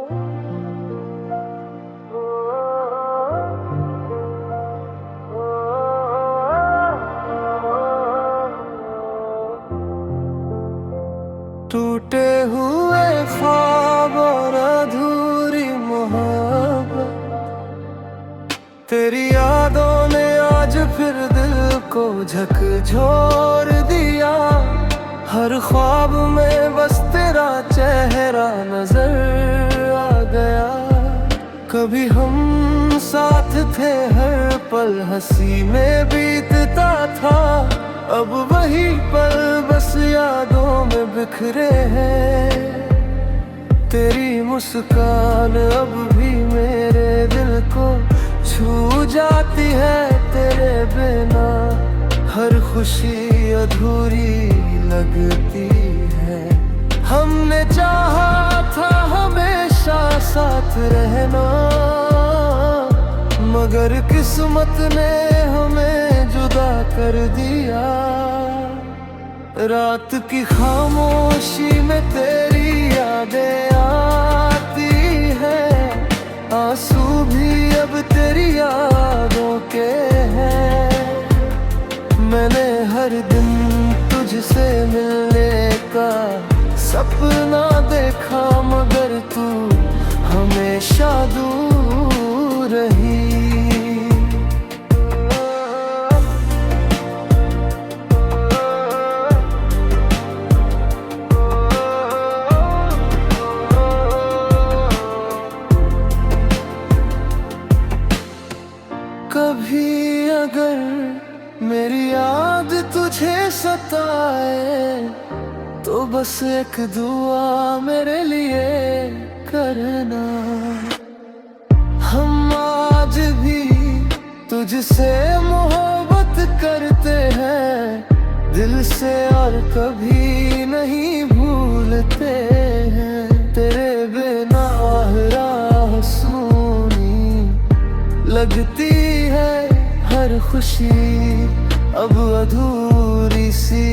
टूटे हुए ख्वाब और अधूरी मोहब्बत, तेरी यादों ने आज फिर दिल को झकझोर दिया। हर ख्वाब में बस तेरा चेहरा नजर आ गया। कभी हम साथ थे, हर पल हंसी में बीतता था। अब वही पल बस यादों में बिखरे हैं। तेरी मुस्कान अब भी मेरे दिल को छू जाती है। तेरे बिना हर खुशी अधूरी लगती है। हमने चाहा था हमेशा साथ रहना, मगर किस्मत ने हमें जुदा कर दिया। रात की खामोशी में तेरी यादें आती है। आंसू भी अब तेरी यादों के हैं। मैंने हर दिन तुझसे मिलने का सपना देखा, मगर तू हमेशा दूर रही। कभी अगर मेरी याद तुझे सताए, तो बस एक दुआ मेरे लिए करना। हम आज भी तुझसे मोहब्बत करते हैं दिल से, और कभी नहीं भूलते हैं। तेरे बिना राह सूनी लगती है, हर खुशी अब अधूरी सी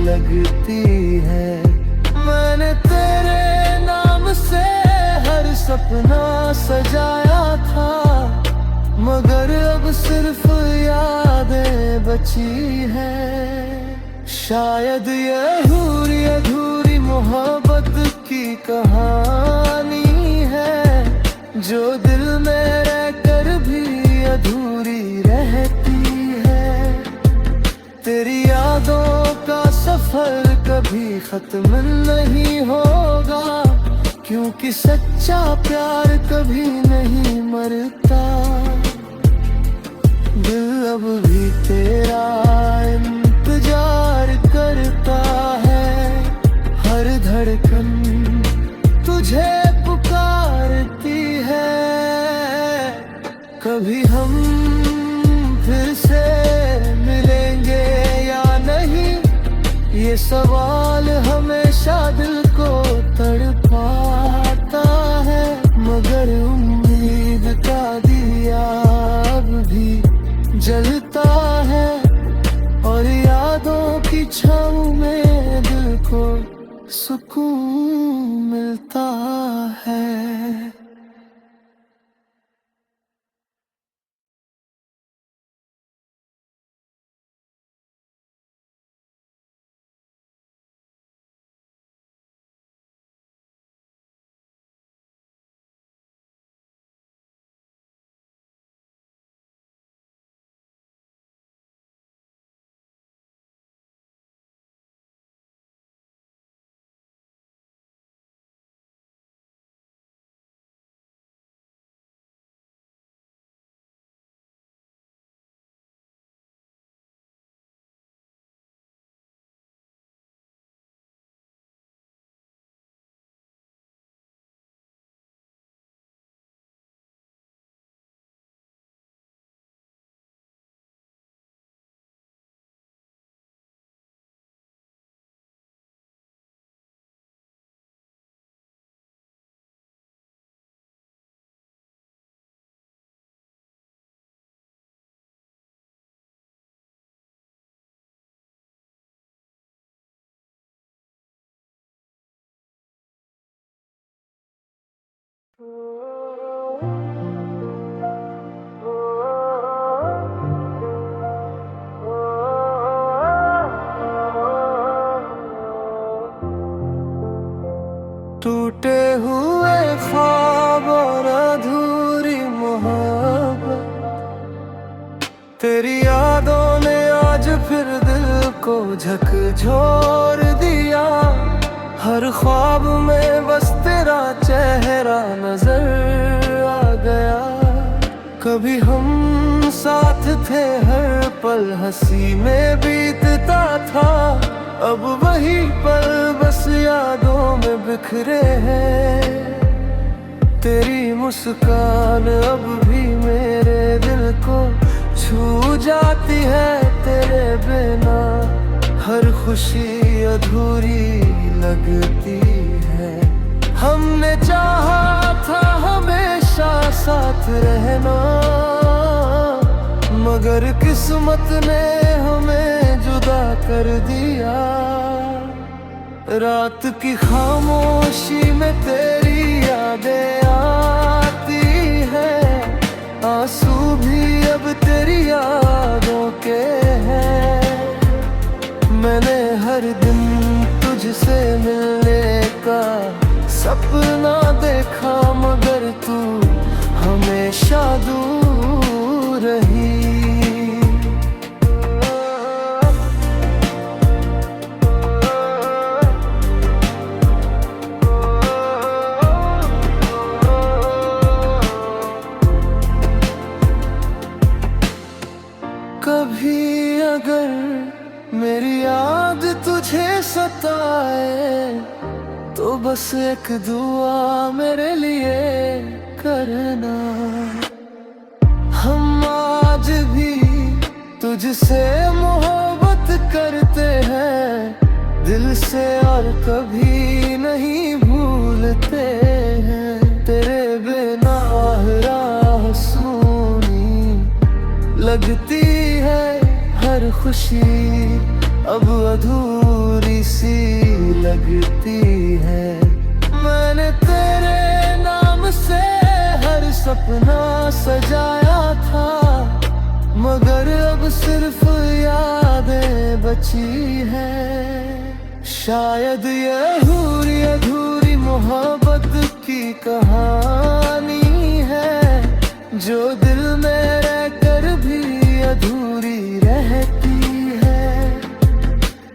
लगती है। मैंने तेरे नाम से हर सपना सजाया था, मगर अब सिर्फ यादें बची हैं। शायद ये अधूरी अधूरी मोहब्बत की कहानी है, जो दिल में रहकर भी अधूरी रहती है। तेरी यादों का सफर कभी खत्म नहीं होगा, क्योंकि सच्चा प्यार कभी नहीं मरता। दिल अब भी तेरा इंतजार करता है, हर धड़कन तुझे पुकारती है। कभी हम फिर से मिलेंगे या नहीं, ये सवाल हमेशा दिल को तड़पाता है। मगर उम्मीद का दिया अब भी जलता है, और यादों की छाँव में दिल को सुकून मिलता है। टूटे हुए ख्वाब और अधूरी मोहब्बत, तेरी यादों ने आज फिर दिल को झकझोर दिया। हर ख्वाब में बस तेरा चेहरा नजर आ गया। कभी हम साथ थे, हर पल हंसी में बीतता था। अब वही पल बस यादों में बिखरे हैं। तेरी मुस्कान अब भी मेरे दिल को छू जाती है। तेरे बिना हर खुशी अधूरी लगती है। हमने चाहा था हमेशा साथ रहना, मगर किस्मत ने हमें जुदा कर दिया। रात की खामोशी में तेरी यादें आती है। आंसू भी अब तेरी यादों के हैं। मैंने हर दिन तुझसे मिलने का सपना देखा, मगर तू हमेशा दूर रही। कभी अगर मेरी याद तुझे सताए, तो बस एक दुआ मेरे लिए करना। हम आज भी तुझसे मोहब्बत करते हैं दिल से, और कभी नहीं भूलते हैं। तेरे बिना राह सूनी लगती है, हर खुशी अब अधूरी सी लगती है। मैंने तेरे नाम से हर सपना सजाया था, मगर अब सिर्फ यादें बची हैं। शायद ये अधूरी अधूरी मोहब्बत की कहानी है, जो दिल में रहकर भी अधूरी रहती है।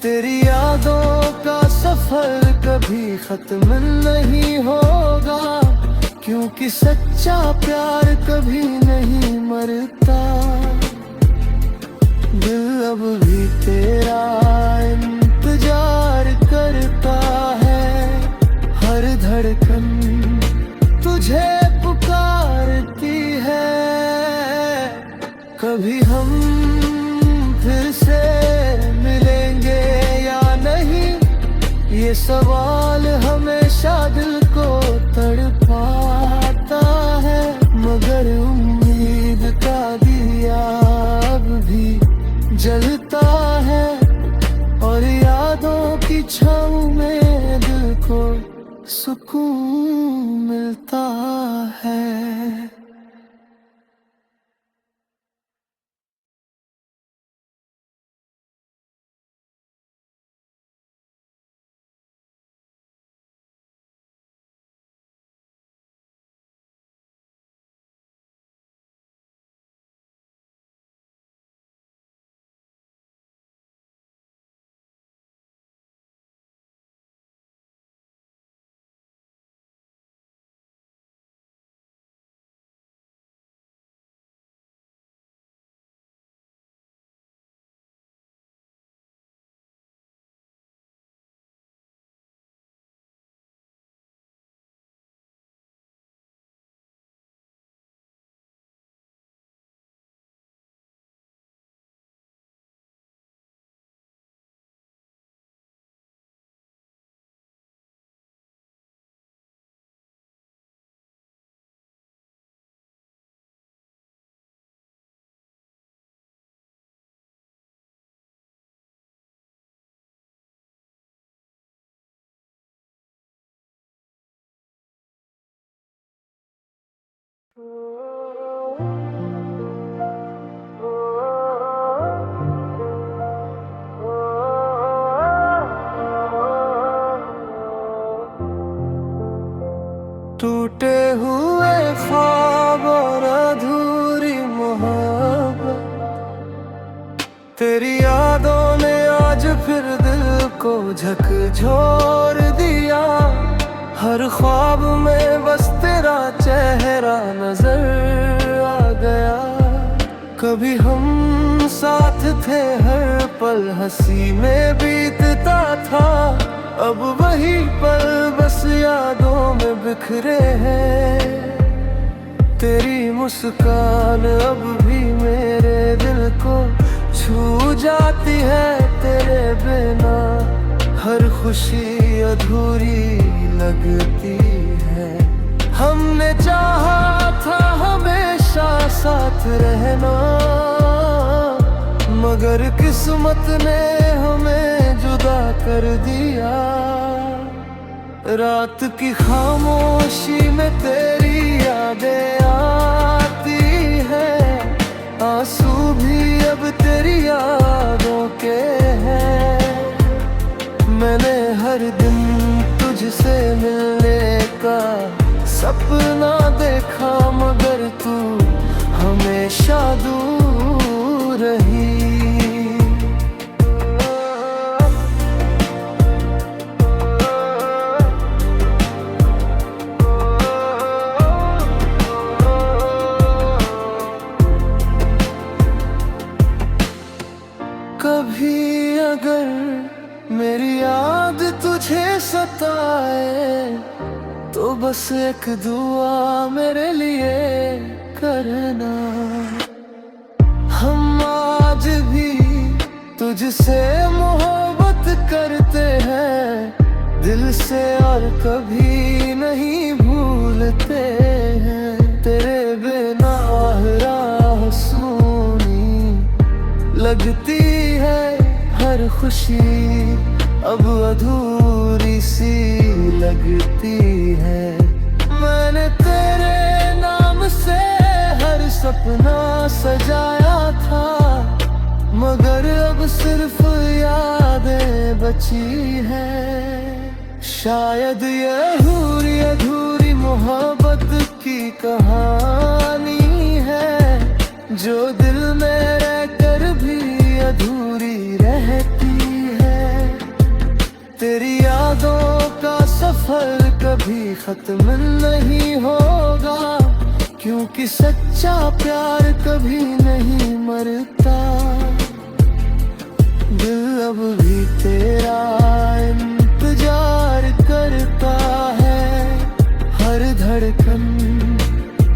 तेरी यादों का सफर कभी खत्म नहीं होगा, क्योंकि सच्चा प्यार कभी नहीं मरता। दिल अब भी तेरा इंतजार करता है, हर धड़कन तुझे पुकारती है। कभी हम फिर से मिलेंगे या नहीं, ये सवाल हमेशा दिल को तड़पाता है। मगर उम्मीद का दिया अब भी जलता है, और यादों की छाँव में दिल को सुकून मिलता है। टूटे हुए ख्वाब और अधूरी मोहब्बत, तेरी यादों ने आज फिर दिल को झकझोर दिया। हर ख्वाब में बस तेरा चेहरा नजर आ गया। कभी हम साथ थे, हर पल हंसी में बीतता था। अब वही पल बस यादों में बिखरे हैं। तेरी मुस्कान अब भी मेरे दिल को छू जाती है। तेरे बिना हर खुशी अधूरी लगती है। हमने चाहा था हमेशा साथ रहना, मगर किस्मत ने हमें जुदा कर दिया। रात की खामोशी में तेरी यादें आती है। आंसू भी अब तेरी यादों के हैं। मैंने हर दिन तुझसे मिलने का सपना देखा, मगर तू हमेशा दूर रही। कभी अगर मेरी याद तुझे सताए, तो बस एक दुआ मेरे लिए करना। हम आज भी तुझसे मोहब्बत करते हैं दिल से, और कभी नहीं भूलते हैं। तेरे बिना राह सूनी लगती है, हर खुशी अब अधूरी सी लगती है। मैंने तेरे नाम से हर सपना सजाया था, मगर अब सिर्फ यादें बची हैं। शायद ये अधूरी अधूरी मोहब्बत की कहानी है, जो दिल में रहकर भी अधूरी रहती है। तेरी यादों का सफर कभी खत्म नहीं होगा, क्योंकि सच्चा प्यार कभी नहीं मरता। दिल अब भी तेरा इंतजार करता है, हर धड़कन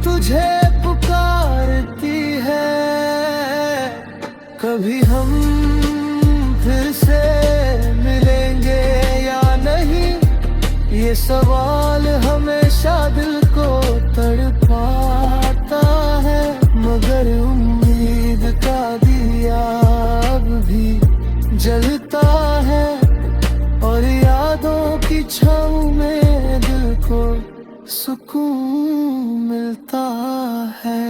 तुझे पुकारती है। कभी हम फिर से मिलेंगे या नहीं, ये सवाल हमेशा दिल को तड़पाता है। मगर उम्मीद का दिया अब भी जलता है, और यादों की छाँव में दिल को सुकून मिलता है।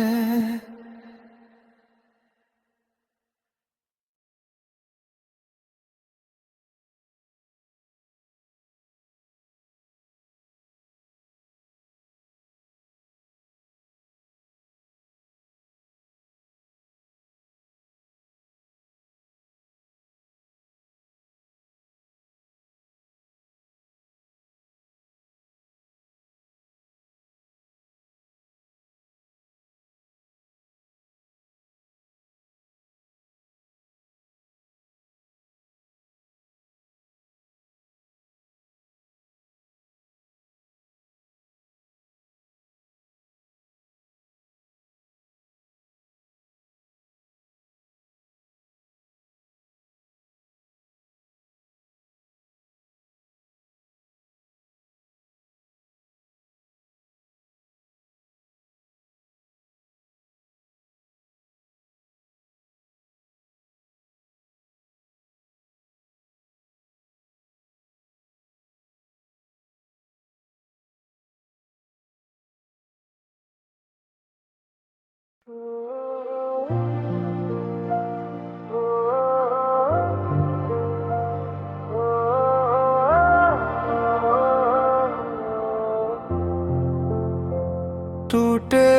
टूटे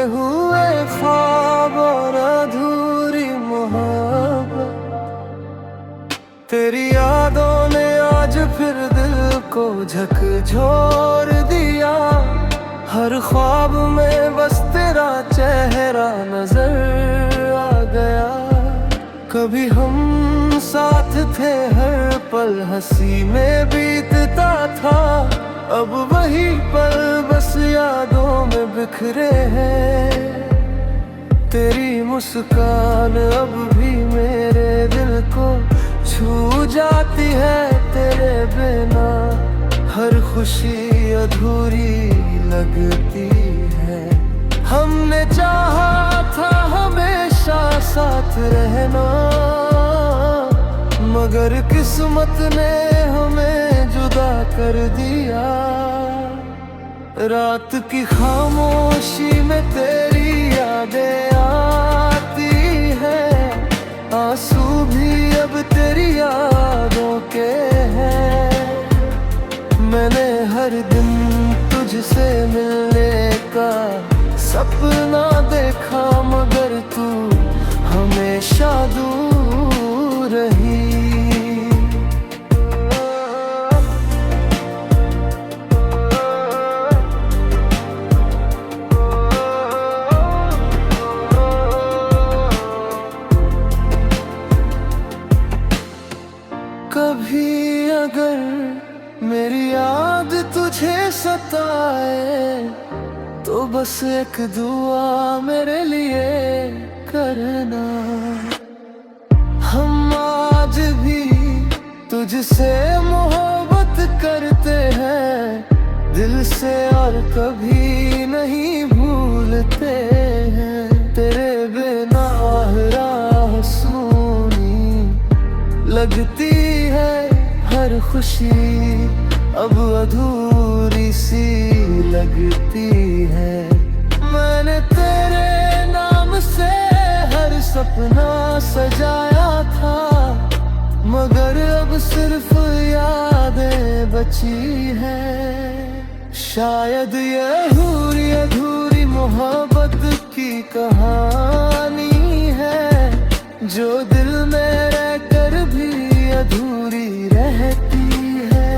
हुए ख्वाब और अधूरी मोहब्बत, तेरी यादों ने आज फिर दिल को झकझोर दिया। हर ख्वाब में बस तेरा चेहरा नजर आ गया। कभी हम साथ थे, हर पल हंसी में बीतता था। अब वही पल बस यादों में बिखरे हैं। तेरी मुस्कान अब भी मेरे दिल को छू जाती है। तेरे बिना हर खुशी अधूरी लगती है। हमने चाहा था हमेशा साथ रहना, मगर किस्मत ने हमें जुदा कर दिया। रात की खामोशी में तेरी यादें आती है। आंसू भी अब तेरी यादों के हैं। मैंने हर दिन तुझसे मिलने का सपना देखा, मगर तू हमेशा दूर रही। कभी अगर मेरी याद तुझे सताए, तो बस एक दुआ मेरे लिए करना। हम आज भी तुझसे मोहब्बत करते हैं दिल से, और कभी नहीं भूलते हैं। तेरे बिना राह सूनी लगती है, हर खुशी अब अधूरी सी लगती है। मैंने तेरे नाम से हर सपना सजाया था, मगर अब सिर्फ यादें बची हैं। शायद ये अधूरी अधूरी मोहब्बत की कहानी है, जो दिल में रहकर भी अधूरी रहती है।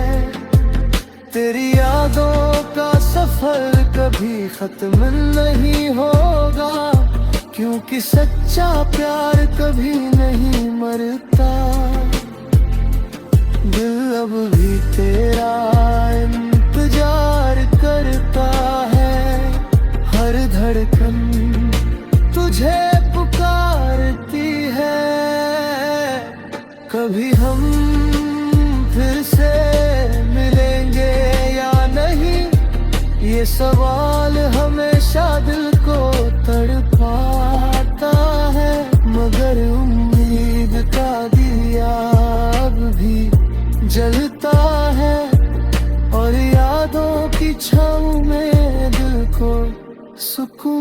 तेरी यादों का सफर कभी खत्म नहीं होगा, क्योंकि सच्चा प्यार कभी नहीं मरता। दिल अब भी तेरा इंतजार करता है, हर धड़कन तुझे पुकारती है। कभी हम फिर से मिलेंगे या नहीं, ये सवाल हमेशा दिल को तड़पाता है। मगर उम्मीद का दिया अब भी जलता है, और यादों की छाँव में दिल को सुकून